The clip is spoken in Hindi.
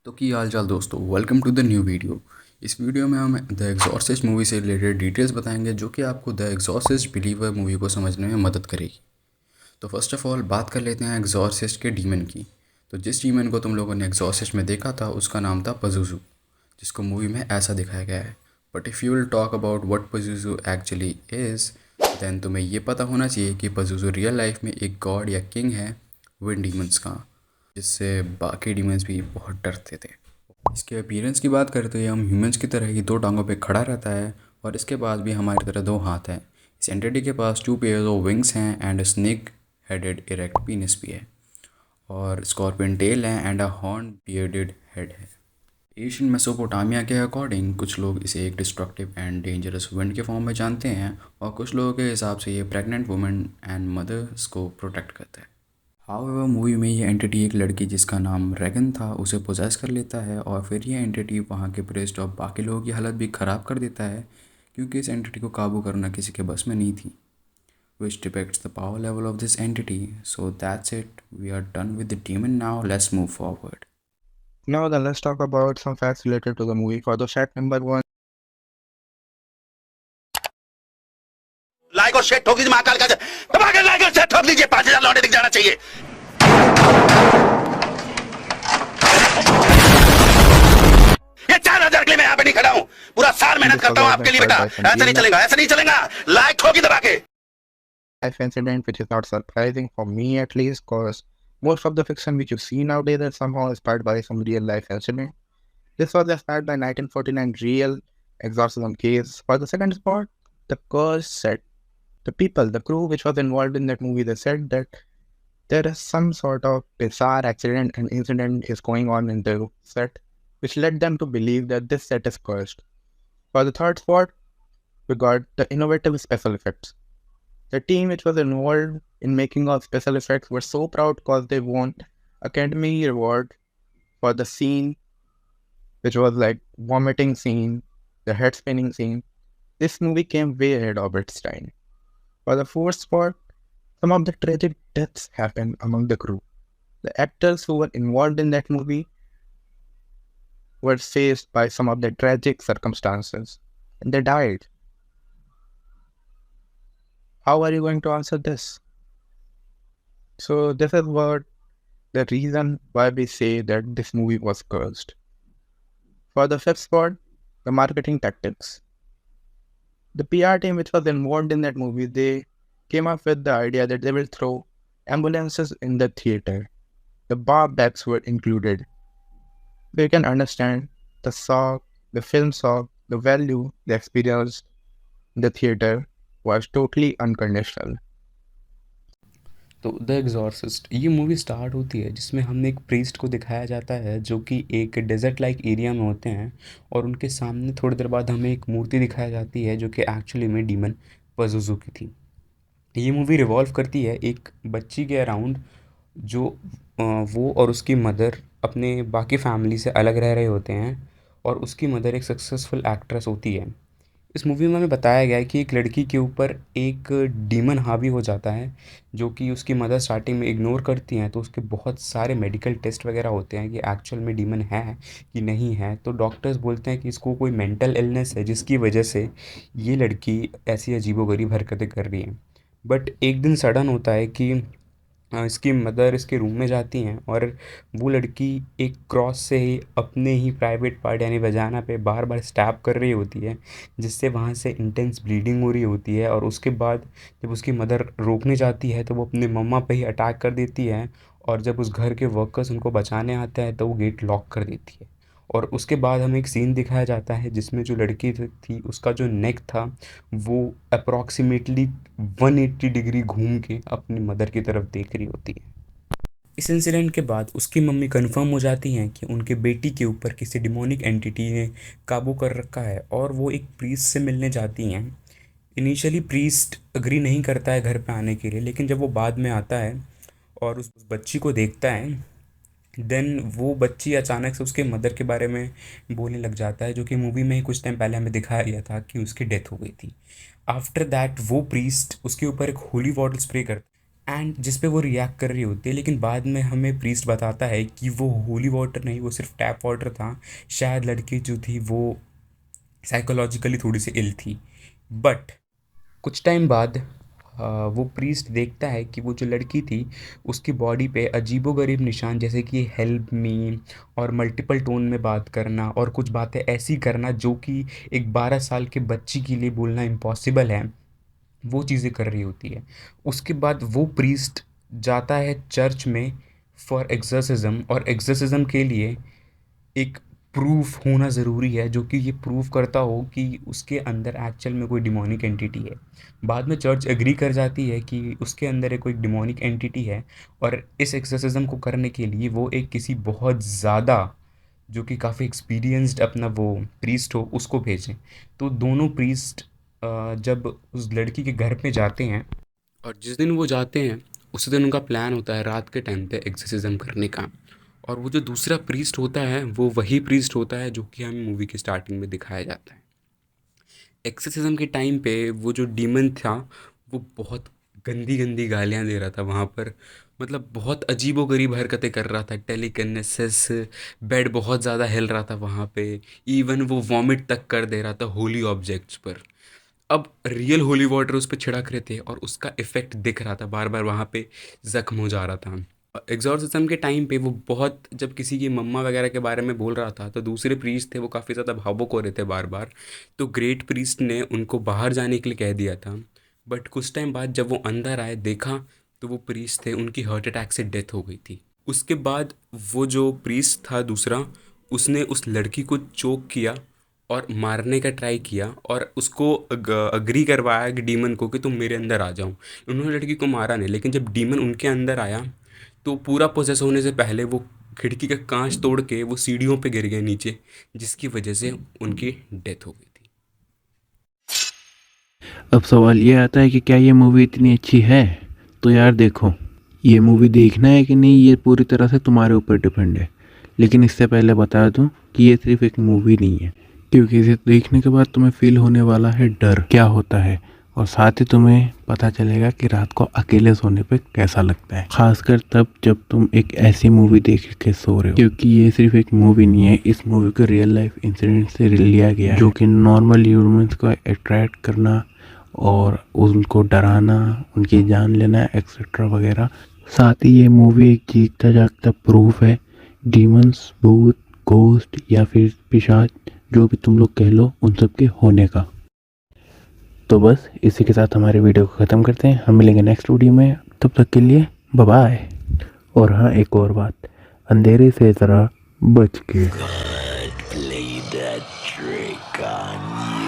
तो की हाल चाल दोस्तों, welcome to the new video. इस वीडियो में हम द एग्जॉर्सिस्ट मूवी से रिलेटेड डिटेल्स बताएंगे जो कि आपको द एग्जॉर्सिस्ट बिलीवर मूवी को समझने में मदद करेगी। तो फर्स्ट ऑफ ऑल बात कर लेते हैं एग्जॉर्सिस्ट के डीमन की। तो जिस डीमन को तुम लोगों ने एग्जॉर्सिस्ट में देखा था उसका नाम था पजुजू, जिसको मूवी में ऐसा दिखाया गया है। But if you will talk about what Pazuzu actually is, then तुम्हें ये पता होना चाहिए कि पजुजू रियल लाइफ में एक गॉड या किंग है विंड डीमंस का, जिससे बाकी डीमंस भी बहुत डरते थे। इसके अपीयरेंस की बात करते हैं, हम ह्यूमंस की तरह ही दो टांगों पे खड़ा रहता है और इसके पास भी हमारी तरह दो हाथ हैं। इस एंटिटी के पास 2 पेयर्स ऑफ विंग्स हैं and snake headed erect penis भी है, और स्कॉर्पियन टेल है and a horn bearded head है। एशियन मेसोपोटामिया के अकॉर्डिंग कुछ लोग इसे एक डिस्ट्रक्टिव एंड डेंजरस विंड के फॉर्म में जानते हैं, और कुछ लोगों के हिसाब से ये प्रेग्नेंट वुमेन एंड मदर्स को प्रोटेक्ट करता है। हाउएवर मूवी में ये एंटिटी एक लड़की जिसका नाम रेगन था उसे पोजेस कर लेता है, और फिर ये एंटिटी वहाँ के प्रेस्ट और बाकी लोगों की हालत भी ख़राब कर देता है, क्योंकि इस एंटिटी को काबू करना किसी के बस में नहीं थी। Which depicts the power level of this entity. So that's it, we are done with the demon, now let's move forward. Now then, let's talk about some facts related to the movie. For the fact number one, like और शेयर ठोक दीजिए महाकाल का दबा के लाइक और शेयर ठोक दीजिए 5,000 लौटे दिख जाना चाहिए। ये 4,000 के लिए मैं यहाँ पे नहीं खड़ा हूँ, पूरा साल मेहनत this करता was हूँ also आपके लिए inspired बेटा। by some ऐसा नहीं real चलेगा, ऐसा नहीं चलेगा। लाइक ठोकी दबा के। life incident, which is not surprising for me at least, because most of the fiction which you see nowadays is somehow inspired by some real life incident. This was inspired by 1949 real exorcism case. For the second spot, the curse set. The people, the crew which was involved in that movie, they said that there is some sort of bizarre accident and incident is going on in the set, which led them to believe that this set is cursed. For the third spot, we got the innovative special effects. The team which was involved in making of special effects were so proud because they won Academy Award for the scene, which was like vomiting scene, the head spinning scene. This movie came way ahead of its time. For the fourth spot, some of the tragic deaths happened among the crew. The actors who were involved in that movie were faced by some of the tragic circumstances and they died. How are you going to answer this? So this is what the reason why we say that this movie was cursed. For the fifth spot, the marketing tactics. The PR team which was involved in that movie, they came up with the idea that they will throw ambulances in the theater. The bar backs were included. So you can understand the shock, the film shock, the value they experienced in the theater was totally unconditional. तो द एग्जॉर्सिस्ट ये मूवी स्टार्ट होती है जिसमें हमने एक प्रीस्ट को दिखाया जाता है जो कि एक डेजर्ट लाइक एरिया में होते हैं, और उनके सामने थोड़ी देर बाद हमें एक मूर्ति दिखाई जाती है जो कि एक्चुअली में डीमन पजुजू की थी। ये मूवी रिवॉल्व करती है एक बच्ची के अराउंड, जो वो और उसकी मदर अपने बाकी फैमिली से अलग रह रहे होते हैं, और उसकी मदर एक सक्सेसफुल एक्ट्रेस होती है। इस मूवी में हमें बताया गया है कि एक लड़की के ऊपर एक डीमन हावी हो जाता है, जो कि उसकी मदर स्टार्टिंग में इग्नोर करती हैं, तो उसके बहुत सारे मेडिकल टेस्ट वगैरह होते हैं कि एक्चुअल में डीमन है कि नहीं है। तो डॉक्टर्स बोलते हैं कि इसको कोई मेंटल इलनेस है जिसकी वजह से ये लड़की ऐसी अजीबोगरीब हरकतें कर रही है। बट एक दिन सडन होता है कि इसकी मदर इसके रूम में जाती हैं, और वो लड़की एक क्रॉस से ही अपने ही प्राइवेट पार्ट यानी वजाना पे बार बार स्टैब कर रही होती है, जिससे वहाँ से इंटेंस ब्लीडिंग हो रही होती है। और उसके बाद जब उसकी मदर रोकने जाती है तो वो अपने मम्मा पे ही अटैक कर देती है, और जब उस घर के वर्कर्स उनको बचाने आते हैं तो वो गेट लॉक कर देती है। और उसके बाद हमें एक सीन दिखाया जाता है जिसमें जो लड़की थी उसका जो नेक था वो अप्रॉक्सीमेटली 180 डिग्री घूम के अपनी मदर की तरफ देख रही होती है। इस इंसिडेंट के बाद उसकी मम्मी कंफर्म हो जाती हैं कि उनके बेटी के ऊपर किसी डिमोनिक एंटिटी ने काबू कर रखा है, और वो एक प्रीस्ट से मिलने जाती हैं। इनिशियली प्रीस्ट अग्री नहीं करता है घर पे आने के लिए, लेकिन जब वो बाद में आता है और उस बच्ची को देखता है, देन वो बच्ची अचानक से उसके मदर के बारे में बोलने लग जाता है, जो कि मूवी में ही कुछ टाइम पहले हमें दिखाया गया था कि उसकी डेथ हो गई थी। आफ्टर दैट वो प्रीस्ट उसके ऊपर एक होली वाटर स्प्रे करता है, एंड जिस पे वो रिएक्ट कर रही होती है। लेकिन बाद में हमें प्रीस्ट बताता है कि वो होली वाटर नहीं, वो सिर्फ टैप वाटर था। शायद लड़की जो थी वो साइकोलॉजिकली थोड़ी सी इल थी। बट कुछ टाइम बाद वो प्रीस्ट देखता है कि वो जो लड़की थी उसकी बॉडी पे अजीबोगरीब निशान, जैसे कि हेल्प मी और मल्टीपल टोन में बात करना और कुछ बातें ऐसी करना जो कि एक 12 साल के बच्ची के लिए बोलना इम्पॉसिबल है, वो चीज़ें कर रही होती है। उसके बाद वो प्रीस्ट जाता है चर्च में फॉर एक्सर्सिज्म, और एक्सर्सिज्म के लिए एक प्रूफ होना ज़रूरी है जो कि ये प्रूफ करता हो कि उसके अंदर एक्चुअल में कोई डिमोनिक एंटिटी है। बाद में चर्च एग्री कर जाती है कि उसके अंदर एक कोई डिमोनिक एंटिटी है, और इस एक्सर्सिज्म को करने के लिए वो एक किसी बहुत ज़्यादा, जो कि काफ़ी एक्सपीरियंस्ड अपना वो प्रीस्ट हो, उसको भेजें। तो दोनों प्रीस्ट जब उस लड़की के घर पे जाते हैं, और जिस दिन वो जाते हैं उसी दिन उनका प्लान होता है रात के टाइम पे एक्सर्सिज्म करने का। और वो जो दूसरा प्रीस्ट होता है वो वही प्रीस्ट होता है जो कि हमें मूवी की स्टार्टिंग में दिखाया जाता है। एक्सर्सिज्म के टाइम पे वो जो डीमन था वो बहुत गंदी गंदी गालियाँ दे रहा था वहाँ पर। मतलब बहुत अजीबोगरीब हरकतें कर रहा था, टेलीकिनेसिस, बेड बहुत ज़्यादा हिल रहा था वहाँ पे। इवन वो वॉमिट तक कर दे रहा था होली ऑब्जेक्ट्स पर। अब रियल होली वाटर उस पे छिड़क रहे थे और उसका इफ़ेक्ट दिख रहा था, बार बार वहाँ पे ज़ख्म हो जा रहा था। एग्जॉर्सिज्म के टाइम पे वो बहुत, जब किसी की मम्मा वगैरह के बारे में बोल रहा था तो दूसरे प्रीस्ट थे वो काफ़ी ज़्यादा भावुक हो रहे थे बार बार। तो ग्रेट प्रीस्ट ने उनको बाहर जाने के लिए कह दिया था। बट कुछ टाइम बाद जब वो अंदर आए देखा तो वो प्रीस्ट थे, उनकी हार्ट अटैक से डेथ हो गई थी। उसके बाद वो जो प्रीस्ट था दूसरा, उसने उस लड़की को चोक किया और मारने का ट्राई किया और उसको अग्री करवाया कि डीमन को कि तुम मेरे अंदर आ जाओ। उन्होंने लड़की को मारा नहीं, लेकिन जब डीमन उनके अंदर आया तो पूरा पोसेस होने से पहले वो खिड़की का कांच तोड़ के वो सीढ़ियों पे गिर गए नीचे, जिसकी वजह से उनकी डेथ हो गई थी। अब सवाल ये आता है कि क्या ये मूवी इतनी अच्छी है? तो यार देखो, ये मूवी देखना है कि नहीं ये पूरी तरह से तुम्हारे ऊपर डिपेंड है। लेकिन इससे पहले बता दूं कि ये सिर्फ एक मूवी नहीं है, क्योंकि इसे देखने के बाद तुम्हें फील होने वाला है डर क्या होता है, और साथ ही तुम्हें पता चलेगा कि रात को अकेले सोने पे कैसा लगता है, खासकर तब जब तुम एक ऐसी मूवी देख के सो रहे हो। क्योंकि ये सिर्फ एक मूवी नहीं है, इस मूवी को रियल लाइफ इंसिडेंट से लिया गया है, जो कि नॉर्मल ह्यूमंस को अट्रैक्ट करना और उनको डराना, उनकी जान लेना एक्सेट्रा वगैरह। साथ ही ये मूवी एक जीता जागता प्रूफ है डीमंस, भूत, घोस्ट या फिर पिशाच, जो भी तुम लोग कह लो, उन सब के होने का। तो बस इसी के साथ हमारे वीडियो को ख़त्म करते हैं। हम मिलेंगे नेक्स्ट वीडियो में, तब तक के लिए बाय बाय। और हाँ, एक और बात, अंधेरे से ज़रा बच के। Play that trick on you.